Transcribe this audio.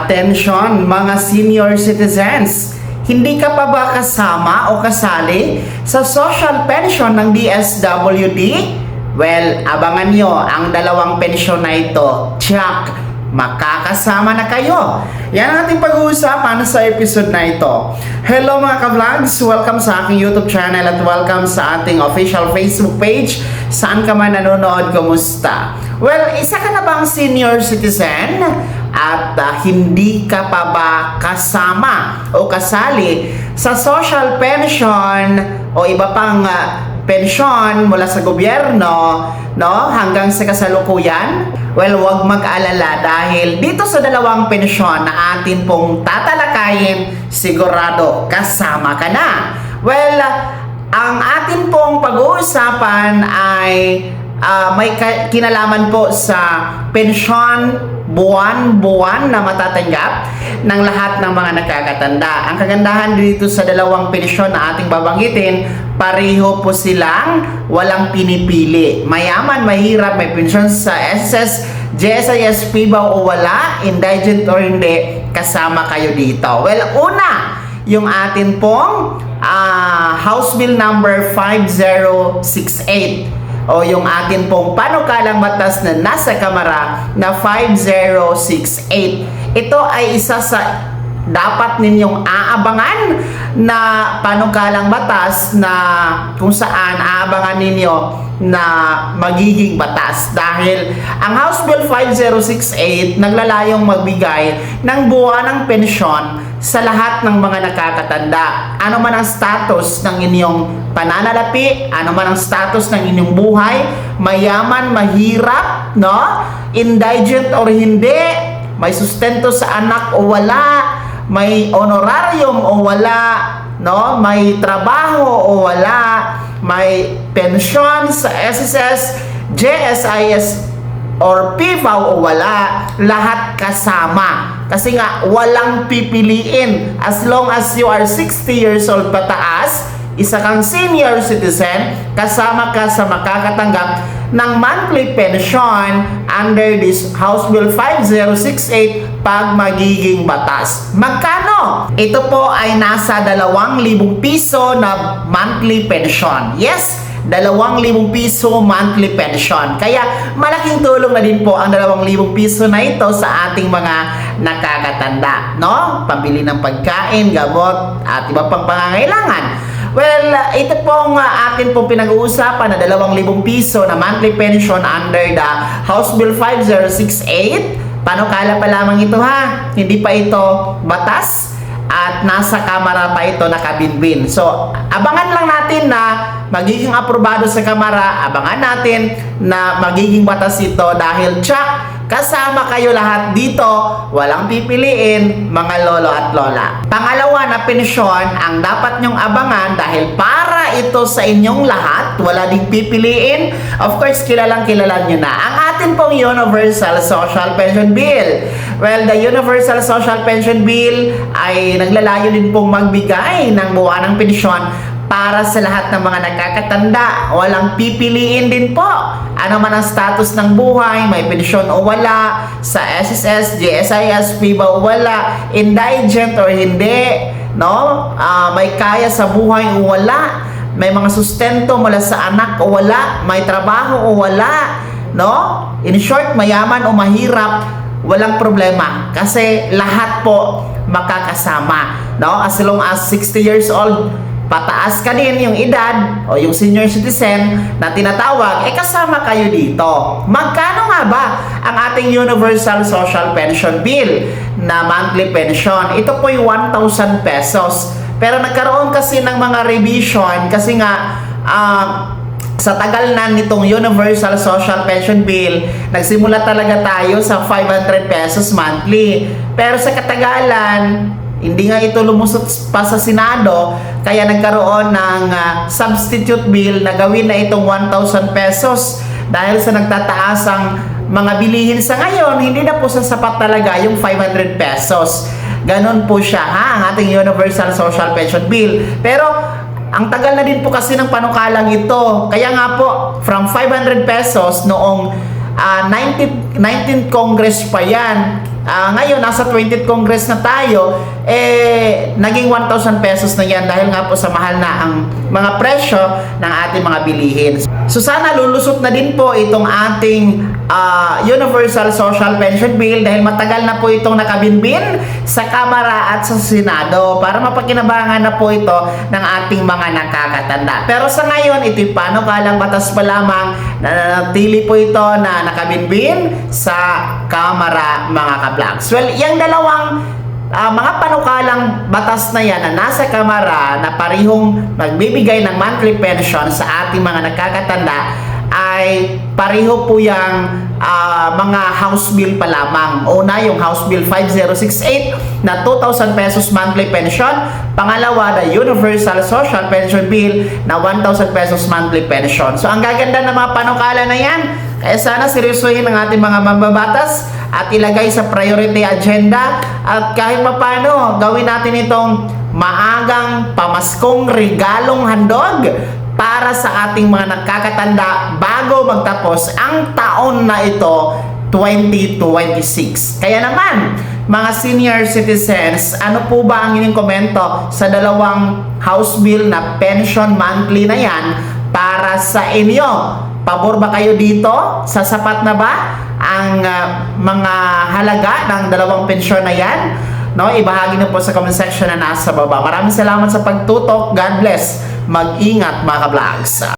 Attention mga senior citizens! Hindi ka pa ba kasama o kasali sa social pension ng DSWD? Well, abangan nyo ang dalawang pensyon na ito. Check! Makakasama na kayo. Yan ang ating pag-uusapan sa episode na ito. Hello mga ka-vlogs! Welcome sa aking YouTube channel at welcome sa ating official Facebook page. Saan ka man nanonood, kumusta? Well, isa ka na bang senior citizen? At hindi ka pa ba kasama o kasali sa social pension o iba pang pensyon mula sa gobyerno, no, hanggang sa kasalukuyan? Well, huwag mag-alala dahil dito sa dalawang pensyon na atin pong tatalakayin, sigurado kasama ka na. Well, ang atin pong pag-uusapan ay may kinalaman po sa pensyon buwan-buwan na matatanggap ng lahat ng mga nakakatanda. Ang kagandahan dito sa dalawang pensyon na ating babanggitin, pareho po silang walang pinipili. Mayaman, mahirap, may pensyon sa SSS, GSISP ba o wala, indigent or hindi, kasama kayo dito. Well, una, yung atin pong House Bill number 5068 o yung atin pong panukalang batas na nasa Kamara na 5068. Ito ay isa sa dapat ninyong aabangan na panukalang batas na kung saan aabangan ninyo na magiging batas dahil ang House Bill 5068 naglalayong magbigay ng buwanang pensyon sa lahat ng mga nakakatanda. Ano man ang status ng inyong pananalapi, ano man ang status ng inyong buhay, mayaman, mahirap, no? Indigent or hindi, may sustento sa anak o wala, may honorarium o wala, no? May trabaho o wala, may pensyon sa SSS, JSIS or PIFAW o wala, lahat kasama. Kasi nga, walang pipiliin. As long as you are 60 years old pataas, isa kang senior citizen, kasama ka sa makakatanggap ng monthly pension under this House Bill 5068 pag magiging batas. Magkano? Ito po ay nasa 2,000 piso na monthly pension. Yes, 2,000 piso monthly pension. Kaya malaking tulong na din po ang 2,000 piso na ito sa ating mga nakakatanda, no? Pambili ng pagkain, gamot, at iba pang pangangailangan. Well, ito pong akin pong pinag-uusapan na 2,000 piso na monthly pension under the House Bill 5068. Panukala pa lamang ito ha. Hindi pa ito batas at nasa Kamara pa ito nakabinbin. So, abangan lang natin na magiging aprobado sa Kamara, abangan natin na magiging batas ito dahil check, kasama kayo lahat dito, walang pipiliin, mga lolo at lola. Pangalawa na pensyon ang dapat nyong abangan dahil para ito sa inyong lahat, wala ding pipiliin. Of course, kilalang kilala nyo na ang atin pong Universal Social Pension Bill. Well, the Universal Social Pension Bill ay naglalayo din pong magbigay ng buwanang pensyon para sa lahat ng mga nakakatanda. Walang pipiliin din po. Ano man ang status ng buhay, may pensyon o wala, sa SSS, GSIS, PIBA o wala, indigent or hindi, no? May kaya sa buhay o wala, may mga sustento mula sa anak o wala, may trabaho o wala, no? In short, mayaman o mahirap, walang problema kasi lahat po makakasama, no? As long as 60 years old pataas ka din yung edad o yung senior citizen na tinatawag, kasama kayo dito. Magkano nga ba ang ating Universal Social Pension Bill na monthly pension? Ito po yung 1,000 pesos. Pero nagkaroon kasi ng mga revision kasi nga sa tagal na nitong Universal Social Pension Bill, nagsimula talaga tayo sa 500 pesos monthly. Pero sa katagalan, hindi nga ito lumusot pa sa Senado, kaya nagkaroon ng substitute bill na gawin na itong 1,000 pesos. Dahil sa nagtataasang mga bilihin sa ngayon, hindi na po sasapat talaga yung 500 pesos. Ganon po siya ang ating Universal Social Pension Bill. Pero ang tagal na din po kasi ng panukalang ito. Kaya nga po, from 500 pesos noong 19th Congress pa yan, Ngayon, nasa 20th Congress na tayo, naging 1,000 pesos na yan dahil nga po sa mahal na ang mga presyo ng ating mga bilihin. So sana lulusot na din po itong ating Universal Social Pension Bill dahil matagal na po itong nakabinbin sa Kamara at sa Senado para mapakinabangan na po ito ng ating mga nakakatanda. Pero sa ngayon, ito'y panukalang batas pa lamang na nanatili po ito na nakabinbin sa Kamara, mga ka-vlogs. Well, yung dalawang mga panukalang batas na yan na nasa Kamara na parihong magbibigay ng monthly pension sa ating mga nakakatanda ay pareho po yung mga House Bill pa lamang. Una, yung House Bill 5068 na 2,000 pesos monthly pension. Pangalawa, the Universal Social Pension Bill na 1,000 pesos monthly pension. So, ang gaganda ng mga panukala na yan. Kaya sana seryosohin ang ating mga mambabatas at ilagay sa priority agenda at kahit mapano gawin natin itong maagang pamaskong regalong handog para sa ating mga nakakatanda bago magtapos ang taon na ito, 2026. Kaya naman, mga senior citizens, ano po ba ang inyong komento sa dalawang House Bill na pension monthly na yan para sa inyo? Pabor ba kayo dito? Sasapat na ba ang mga halaga ng dalawang pensyon na yan? No, ibahagi na po sa comment section na nasa baba. Maraming salamat sa pagtutok. God bless. Mag-ingat, mga ka-vlogs.